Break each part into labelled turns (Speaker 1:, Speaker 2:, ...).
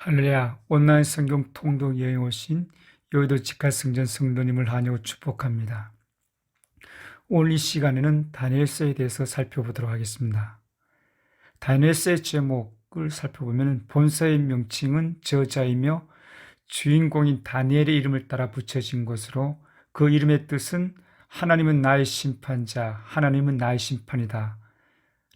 Speaker 1: 할렐루야. 온라인 성경 통독 여행 오신 여의도 직할성전 성도님을 환영하고 축복합니다. 오늘 이 시간에는 다니엘서에 대해서 살펴보도록 하겠습니다. 다니엘서의 제목을 살펴보면 본서의 명칭은 저자이며 주인공인 다니엘의 이름을 따라 붙여진 것으로 그 이름의 뜻은 하나님은 나의 심판자, 하나님은 나의 심판이다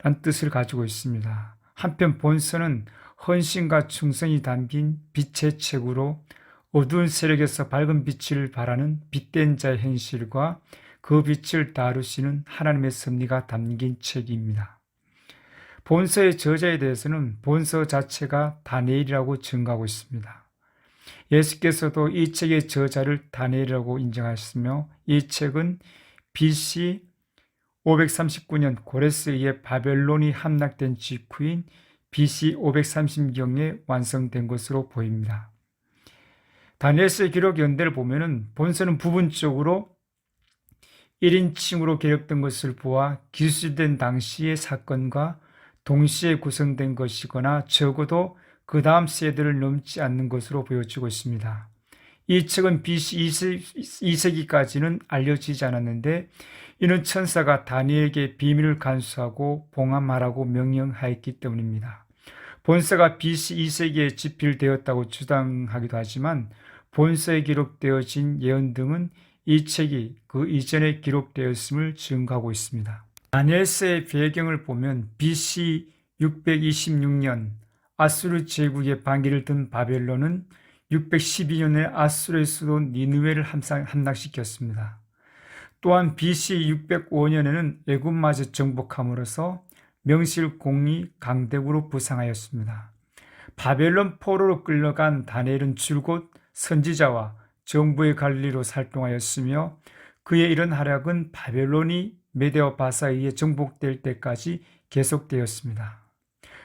Speaker 1: 라는 뜻을 가지고 있습니다. 한편 본서는 헌신과 충성이 담긴 빛의 책으로 어두운 세력에서 밝은 빛을 발하는 빛된 자의 현실과 그 빛을 다루시는 하나님의 섭리가 담긴 책입니다. 본서의 저자에 대해서는 본서 자체가 다니엘이라고 증거하고 있습니다. 예수께서도 이 책의 저자를 다니엘이라고 인정하셨으며 이 책은 BC 539년 고레스에 의해 바벨론이 함락된 직후인 BC 530경에 완성된 것으로 보입니다. 다니엘서의 기록 연대를 보면 본서는 부분적으로 1인칭으로 기록된 것을 보아 기술된 당시의 사건과 동시에 구성된 것이거나 적어도 그 다음 세대를 넘지 않는 것으로 보여지고 있습니다. 이 책은 BC 2세기까지는 알려지지 않았는데 이는 천사가 다니엘에게 비밀을 간수하고 봉함하라고 명령하였기 때문입니다. 본서가 BC 2세기에 집필되었다고 주장하기도 하지만 본서에 기록되어진 예언 등은 이 책이 그 이전에 기록되었음을 증거하고 있습니다. 다니엘서의 배경을 보면 BC 626년 아수르 제국의 반기를 든 바벨론은 612년에 아수르의 수도 니느웨를 함락시켰습니다. 또한 BC 605년에는 애굽마저 정복함으로써 명실공히 강대국으로 부상하였습니다. 바벨론 포로로 끌려간 다니엘은 줄곧 선지자와 정부의 관리로 활동하였으며 그의 이런 활약은 바벨론이 메데와 바사에 의해 정복될 때까지 계속되었습니다.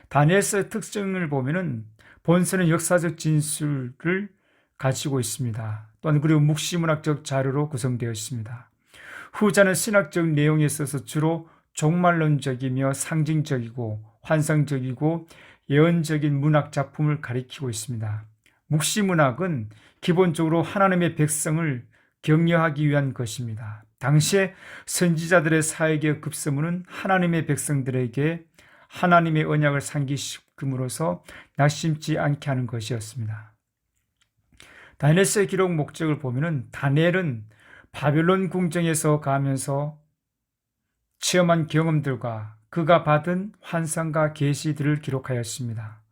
Speaker 1: 다니엘서의 특징을 보면 본서는 역사적 진술을 가지고 있습니다. 또한 그리고 묵시문학적 자료로 구성되어 있습니다. 후자는 신학적 내용에 있어서 주로 종말론적이며 상징적이고 환상적이고 예언적인 문학 작품을 가리키고 있습니다. 묵시문학은 기본적으로 하나님의 백성을 격려하기 위한 것입니다. 당시에 선지자들의 사역의 급선무는 하나님의 백성들에게 하나님의 언약을 상기시킴으로써 낙심치 않게 하는 것이었습니다. 다니엘서의 기록 목적을 보면 다니엘은 바벨론 궁정에서 가면서 체험한 경험들과 그가 받은 환상과 계시들을 기록하였습니다.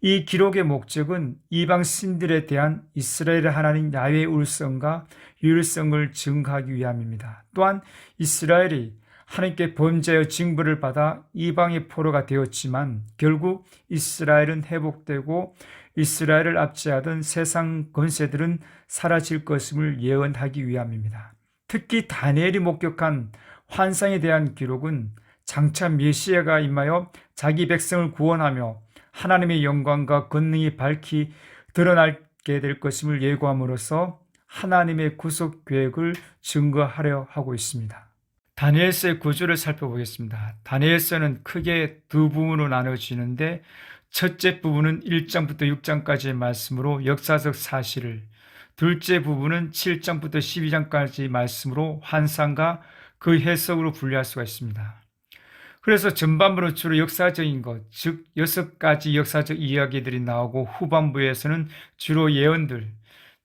Speaker 1: 이 기록의 목적은 이방 신들에 대한 이스라엘의 하나님 야훼의 울성과 유일성을 증거하기 위함입니다. 또한 이스라엘이 하나님께 범죄하여 징벌을 받아 이방의 포로가 되었지만 결국 이스라엘은 회복되고 이스라엘을 압제하던 세상 권세들은 사라질 것임을 예언하기 위함입니다. 특히 다니엘이 목격한 환상에 대한 기록은 장차 메시아가 임하여 자기 백성을 구원하며 하나님의 영광과 권능이 밝히 드러나게 될 것임을 예고함으로써 하나님의 구속 계획을 증거하려 하고 있습니다. 다니엘서의 구조를 살펴보겠습니다. 다니엘서는 크게 두 부분으로 나눠지는데 첫째 부분은 1장부터 6장까지의 말씀으로 역사적 사실을, 둘째 부분은 7장부터 12장까지의 말씀으로 환상과 그 해석으로 분류할 수가 있습니다. 그래서 전반부는 주로 역사적인 것, 즉 6가지 역사적 이야기들이 나오고 후반부에서는 주로 예언들,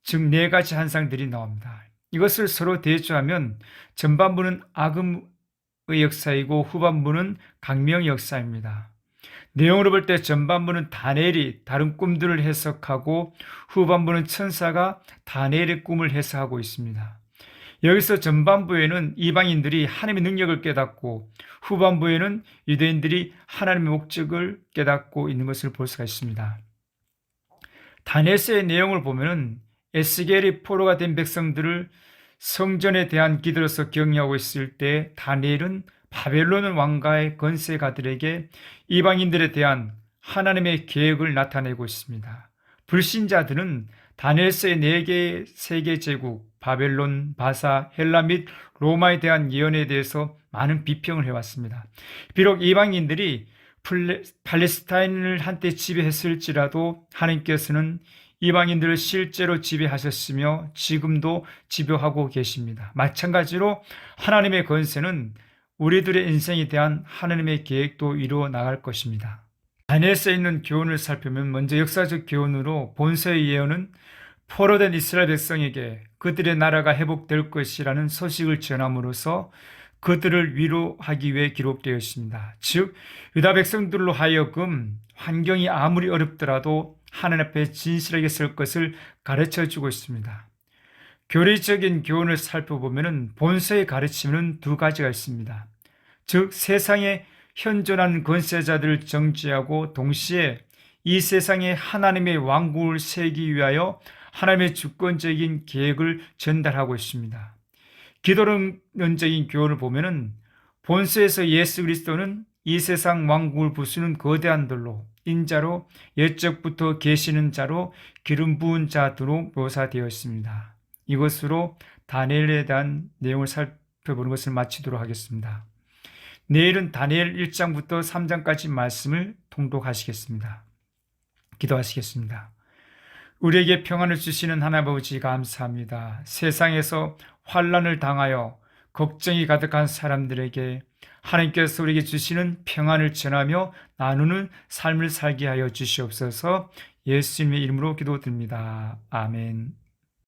Speaker 1: 즉 4가지 환상들이 나옵니다. 이것을 서로 대조하면 전반부는 악음의 역사이고 후반부는 강명의 역사입니다. 내용으로 볼 때 전반부는 다니엘이 다른 꿈들을 해석하고 후반부는 천사가 다니엘의 꿈을 해석하고 있습니다. 여기서 전반부에는 이방인들이 하나님의 능력을 깨닫고 후반부에는 유대인들이 하나님의 목적을 깨닫고 있는 것을 볼 수가 있습니다. 다니엘서의 내용을 보면 에스겔이 포로가 된 백성들을 성전에 대한 기도로서 격려하고 있을 때 다니엘은 바벨론 왕가의 건세가들에게 이방인들에 대한 하나님의 계획을 나타내고 있습니다. 불신자들은 다니엘서의 4개의 세계 제국, 바벨론, 바사, 헬라 및 로마에 대한 예언에 대해서 많은 비평을 해왔습니다. 비록 이방인들이 팔레스타인을 한때 지배했을지라도 하나님께서는 이방인들을 실제로 지배하셨으며 지금도 지배하고 계십니다. 마찬가지로 하나님의 권세는 우리들의 인생에 대한 하나님의 계획도 이루어 나갈 것입니다. 다니엘에 써 있는 교훈을 살펴보면 먼저 역사적 교훈으로 본서의 예언은 포로된 이스라엘 백성에게 그들의 나라가 회복될 것이라는 소식을 전함으로써 그들을 위로하기 위해 기록되어 있습니다. 즉 유다 백성들로 하여금 환경이 아무리 어렵더라도 하나님 앞에 진실하게 설 것을 가르쳐주고 있습니다. 교리적인 교훈을 살펴보면 본서의 가르침은 두 가지가 있습니다. 즉 세상에 현존한 권세자들을 정죄하고 동시에 이 세상에 하나님의 왕국을 세우기 위하여 하나님의 주권적인 계획을 전달하고 있습니다. 기독론적인 교훈을 보면은 본서에서 예수 그리스도는 이 세상 왕국을 부수는 거대한 돌로, 인자로, 옛적부터 계시는 자로, 기름 부은 자로 묘사되어 있습니다. 이것으로 다니엘에 대한 내용을 살펴보는 것을 마치도록 하겠습니다. 내일은 다니엘 1장부터 3장까지 말씀을 통독하시겠습니다. 기도하시겠습니다. 우리에게 평안을 주시는 하나님 아버지 감사합니다. 세상에서 환난을 당하여 걱정이 가득한 사람들에게 하나님께서 우리에게 주시는 평안을 전하며 나누는 삶을 살게 하여 주시옵소서. 예수님의 이름으로 기도드립니다. 아멘.